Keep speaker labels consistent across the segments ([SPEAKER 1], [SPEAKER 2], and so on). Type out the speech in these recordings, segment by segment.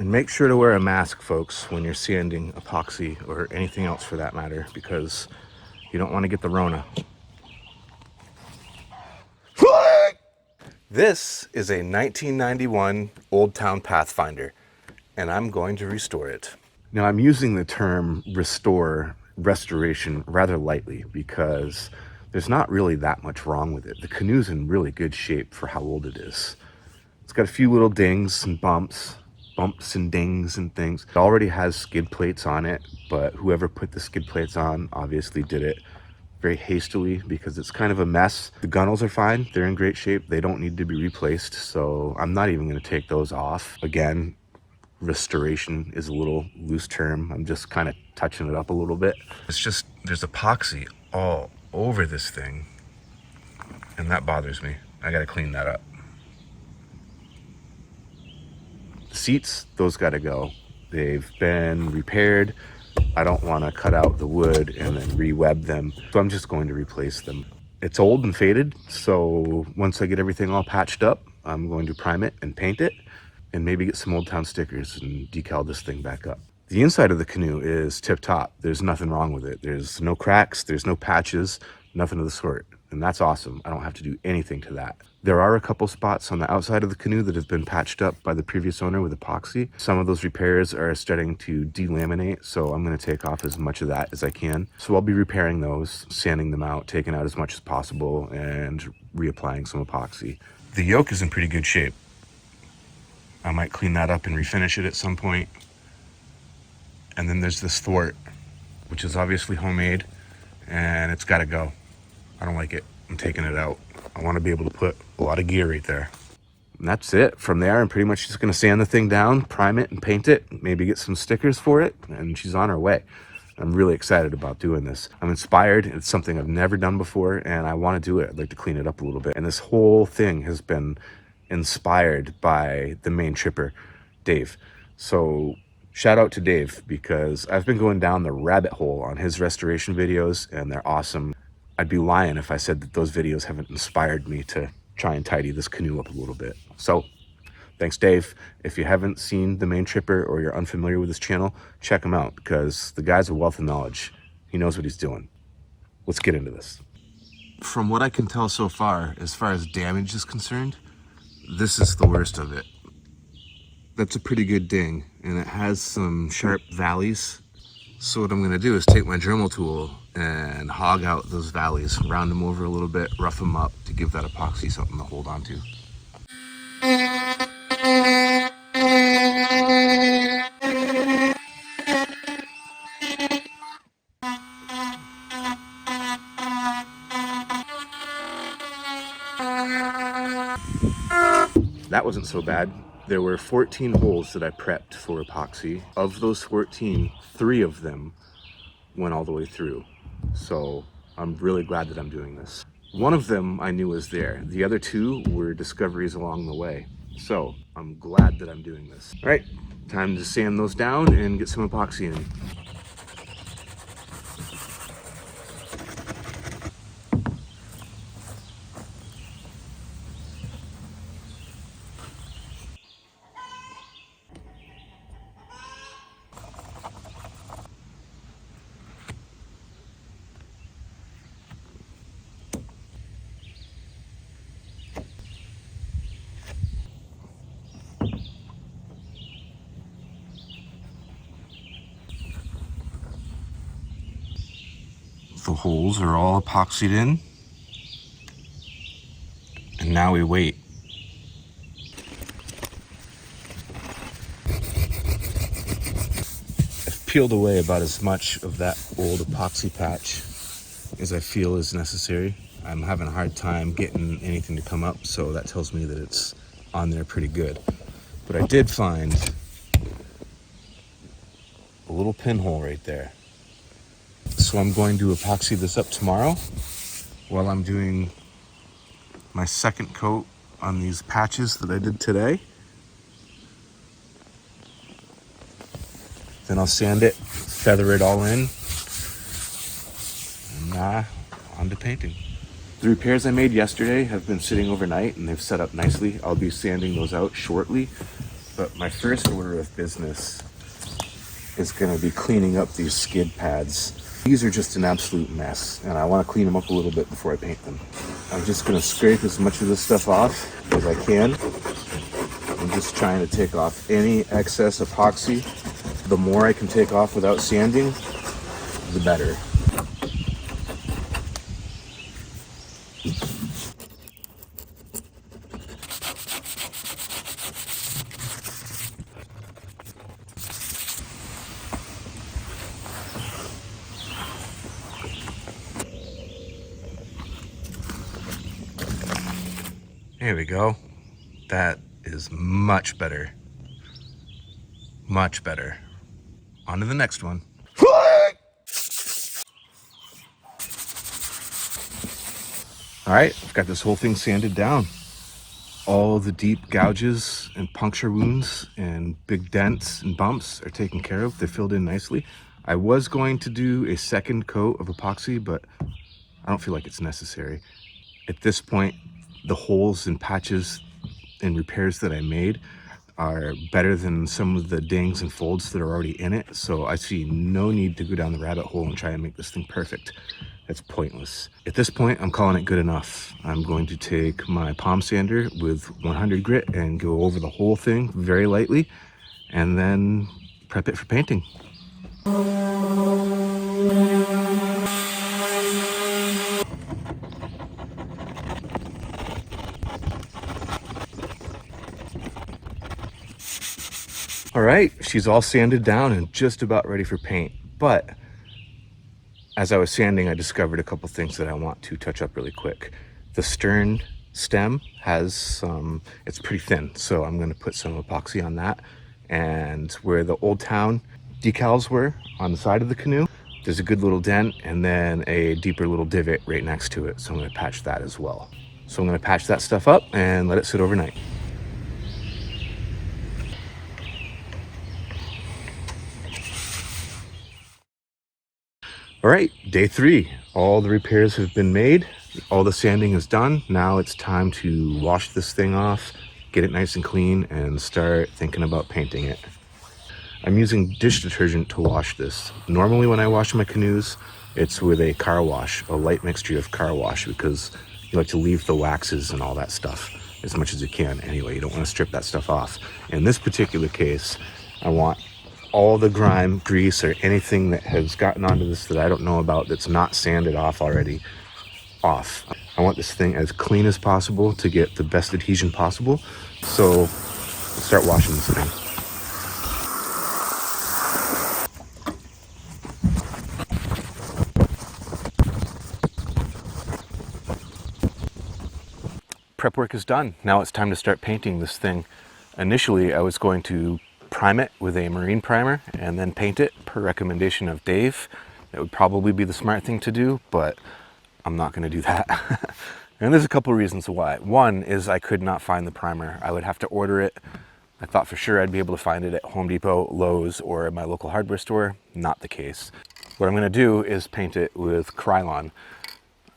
[SPEAKER 1] And make sure to wear a mask, folks, when you're sanding epoxy or anything else for that matter, because you don't want to get the Rona. This is a 1991 Old Town Pathfinder, and I'm going to restore it. Now, I'm using the term restoration rather lightly because there's not really that much wrong with it. The canoe's in really good shape for how old it is. It's got a few little dings and bumps and dings and things. It already has skid plates on it, but whoever put the skid plates on obviously did it very hastily because it's kind of a mess. The gunnels are fine. They're in great shape. They don't need to be replaced, so I'm not even going to take those off. Again, restoration is a little loose term. I'm just kind of touching it up a little bit. It's just, there's epoxy all over this thing, and that bothers me. I got to clean that up. The seats, those got to go. They've been repaired. I don't want to cut out the wood and then re-web them, so I'm just going to replace them. It's old and faded, so once I get everything all patched up, I'm going to prime it and paint it, and maybe get some Old Town stickers and decal this thing back up. The inside of the canoe is tip-top. There's nothing wrong with it. There's no cracks, there's no patches, nothing of the sort, and that's awesome. I don't have to do anything to that. There are a couple spots on the outside of the canoe that have been patched up by the previous owner with epoxy. Some of those repairs are starting to delaminate, so I'm going to take off as much of that as I can. So I'll be repairing those, sanding them out, taking out as much as possible, and reapplying some epoxy. The yoke is in pretty good shape. I might clean that up and refinish it at some point. And then there's this thwart, which is obviously homemade, and it's got to go. I don't like it. I'm taking it out. I want to be able to put a lot of gear right there. And that's it. From there, I'm pretty much just going to sand the thing down, prime it and paint it, maybe get some stickers for it, and she's on her way. I'm really excited about doing this. I'm inspired. It's something I've never done before, and I want to do it. I'd like to clean it up a little bit. And this whole thing has been inspired by the MaineTripper, Dave. So shout out to Dave, because I've been going down the rabbit hole on his restoration videos, and they're awesome. I'd be lying if I said that those videos haven't inspired me to try and tidy this canoe up a little bit. So thanks, Dave. If you haven't seen the MaineTripper or you're unfamiliar with this channel, check him out, because the guy's a wealth of knowledge. He knows what he's doing. Let's get into this. From what I can tell so far, as damage is concerned, this is the worst of it. That's a pretty good ding, and it has some sharp valleys. So what I'm going to do is take my Dremel tool and hog out those valleys, round them over a little bit, rough them up to give that epoxy something to hold on to. That wasn't so bad. There were 14 holes that I prepped for epoxy. Of those 14, 3 of them went all the way through. So I'm really glad that I'm doing this. One of them I knew was there. The other 2 were discoveries along the way. So I'm glad that I'm doing this. All right, time to sand those down and get some epoxy in. The holes are all epoxied in, and now we wait. I've peeled away about as much of that old epoxy patch as I feel is necessary. I'm having a hard time getting anything to come up, so that tells me that it's on there pretty good. But I did find a little pinhole right there. So I'm going to epoxy this up tomorrow while I'm doing my second coat on these patches that I did today. Then I'll sand it, feather it all in, and on to painting. The repairs I made yesterday have been sitting overnight and they've set up nicely. I'll be sanding those out shortly. but my first order of business is going to be cleaning up these skid pads. These are just an absolute mess, and I want to clean them up a little bit before I paint them. I'm just going to scrape as much of this stuff off as I can. I'm just trying to take off any excess epoxy. The more I can take off without sanding, the better. There we go. That is much better. Much better. On to the next one. All right, I've got this whole thing sanded down. All the deep gouges and puncture wounds and big dents and bumps are taken care of. They're filled in nicely. I was going to do a second coat of epoxy, but I don't feel like it's necessary. At this point, the holes and patches and repairs that I made are better than some of the dings and folds that are already in it. So I see no need to go down the rabbit hole and try and make this thing perfect. That's pointless. At this point, I'm calling it good enough. I'm going to take my palm sander with 100 grit and go over the whole thing very lightly and then prep it for painting. All right, she's all sanded down and just about ready for paint. But as I was sanding, I discovered a couple things that I want to touch up really quick. The stern stem has some, it's pretty thin, so I'm going to put some epoxy on that. And where the Old Town decals were on the side of the canoe, there's a good little dent and then a deeper little divot right next to it. So I'm going to patch that as well. So I'm going to patch that stuff up and let it sit overnight. All right, day 3. All the repairs have been made. All the sanding is done. Now it's time to wash this thing off, get it nice and clean, and start thinking about painting it. I'm using dish detergent to wash this. Normally when I wash my canoes, it's with a car wash, a light mixture of car wash, because you like to leave the waxes and all that stuff as much as you can. Anyway, you don't want to strip that stuff off. In this particular case, I want all the grime, grease, or anything that has gotten onto this that I don't know about that's not sanded off already, off. I want this thing as clean as possible to get the best adhesion possible. So let's start washing this thing. Prep work is done. Now it's time to start painting this thing. Initially, I was going to prime it with a marine primer and then paint it per recommendation of Dave. That would probably be the smart thing to do, but I'm not going to do that. And there's a couple reasons why. One is I could not find the primer. I would have to order it. I thought for sure I'd be able to find it at Home Depot, Lowe's, or at my local hardware store. Not the case. What I'm going to do is paint it with Krylon.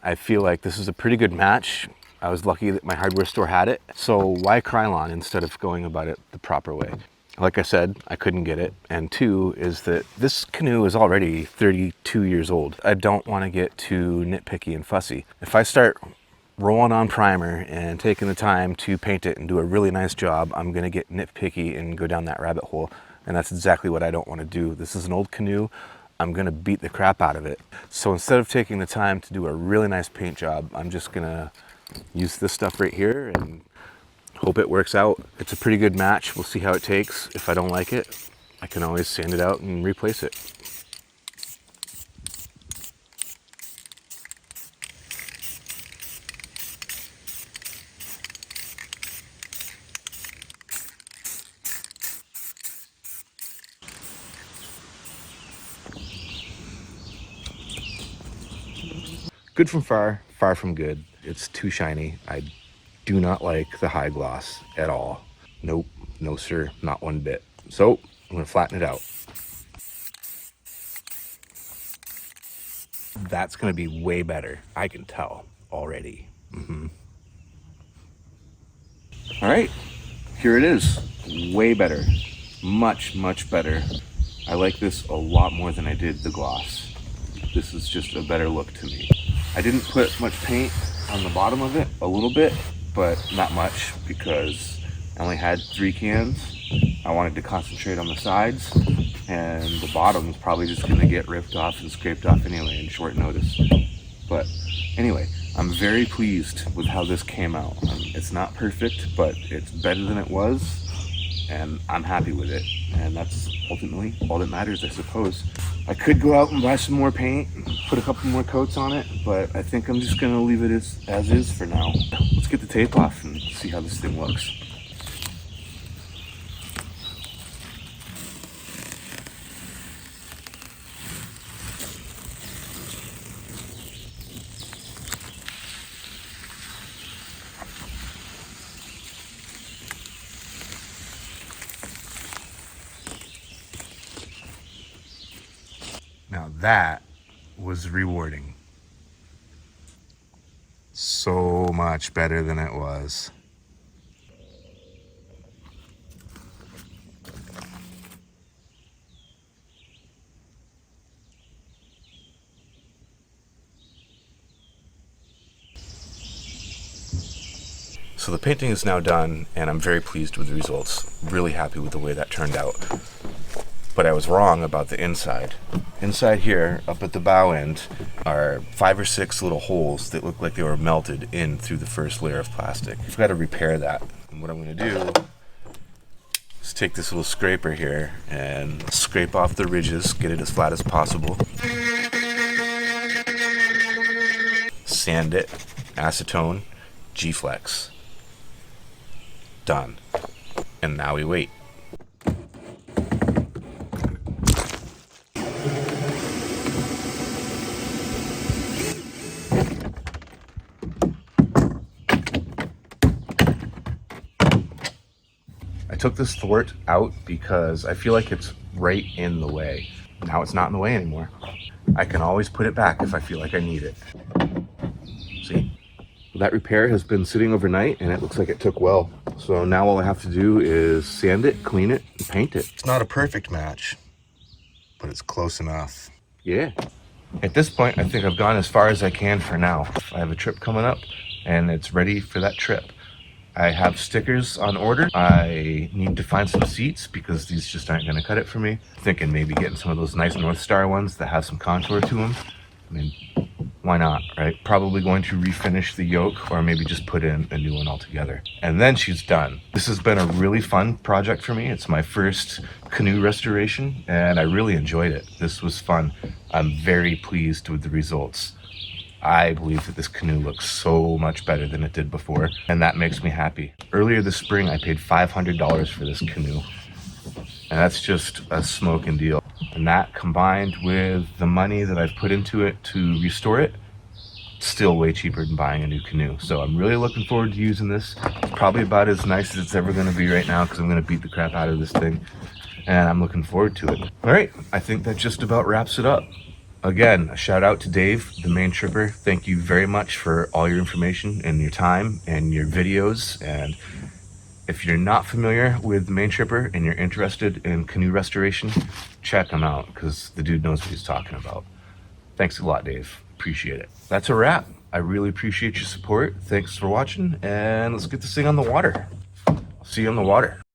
[SPEAKER 1] I feel like this is a pretty good match. I was lucky that my hardware store had it. So why Krylon instead of going about it the proper way? Like I said, I couldn't get it. And 2 is that this canoe is already 32 years old. I don't want to get too nitpicky and fussy. If I start rolling on primer and taking the time to paint it and do a really nice job, I'm going to get nitpicky and go down that rabbit hole. And that's exactly what I don't want to do. This is an old canoe. I'm going to beat the crap out of it. So instead of taking the time to do a really nice paint job, I'm just going to use this stuff right here and hope it works out. It's a pretty good match. We'll see how it takes. If I don't like it, I can always sand it out and replace it. Good from far, far from good. It's too shiny. I do not like the high gloss at all. Nope, no sir, not one bit. So I'm gonna flatten it out. That's gonna be way better. I can tell already. All right, here it is. way better. Much, much better. I like this a lot more than I did the gloss. This is just a better look to me. I didn't put much paint on the bottom of it, a little bit, but not much because I only had 3 cans. I wanted to concentrate on the sides, and the bottom is probably just gonna get ripped off and scraped off anyway in short notice. But anyway, I'm very pleased with how this came out. It's not perfect, but it's better than it was, and I'm happy with it. And that's ultimately all that matters, I suppose. I could go out and buy some more paint, put a couple more coats on it, but I think I'm just gonna leave it as is for now. Let's get the tape off and see how this thing looks. Now that was rewarding. So much better than it was. So the painting is now done, and I'm very pleased with the results. Really happy with the way that turned out. But I was wrong about the inside. Inside here, up at the bow end, are 5 or 6 little holes that look like they were melted in through the first layer of plastic. I've got to repair that. And what I'm going to do is take this little scraper here and scrape off the ridges, get it as flat as possible. Sand it, acetone, G-Flex. Done. And now we wait. I took this thwart out because I feel like it's right in the way. Now it's not in the way anymore. I can always put it back if I feel like I need it. See? That repair has been sitting overnight and it looks like it took well. So now all I have to do is sand it, clean it, and paint it. It's not a perfect match, but it's close enough. Yeah. At this point, I think I've gone as far as I can for now. I have a trip coming up and it's ready for that trip. I have stickers on order. I need to find some seats because these just aren't going to cut it for me. Thinking maybe getting some of those nice North Star ones that have some contour to them. I mean, why not, right? Probably going to refinish the yoke or maybe just put in a new one altogether. And then she's done. This has been a really fun project for me. It's my first canoe restoration and I really enjoyed it. This was fun. I'm very pleased with the results. I believe that this canoe looks so much better than it did before, and that makes me happy. Earlier this spring, I paid $500 for this canoe, and that's just a smoking deal. And that combined with the money that I've put into it to restore it, still way cheaper than buying a new canoe. So I'm really looking forward to using this. It's probably about as nice as it's ever gonna be right now because I'm gonna beat the crap out of this thing, and I'm looking forward to it. All right, I think that just about wraps it up. Again, a shout out to Dave, the MaineTripper. Thank you very much for all your information and your time and your videos. And if you're not familiar with the MaineTripper and you're interested in canoe restoration, check him out because the dude knows what he's talking about. Thanks a lot, Dave. Appreciate it. That's a wrap. I really appreciate your support. Thanks for watching, and let's get this thing on the water. I'll see you on the water.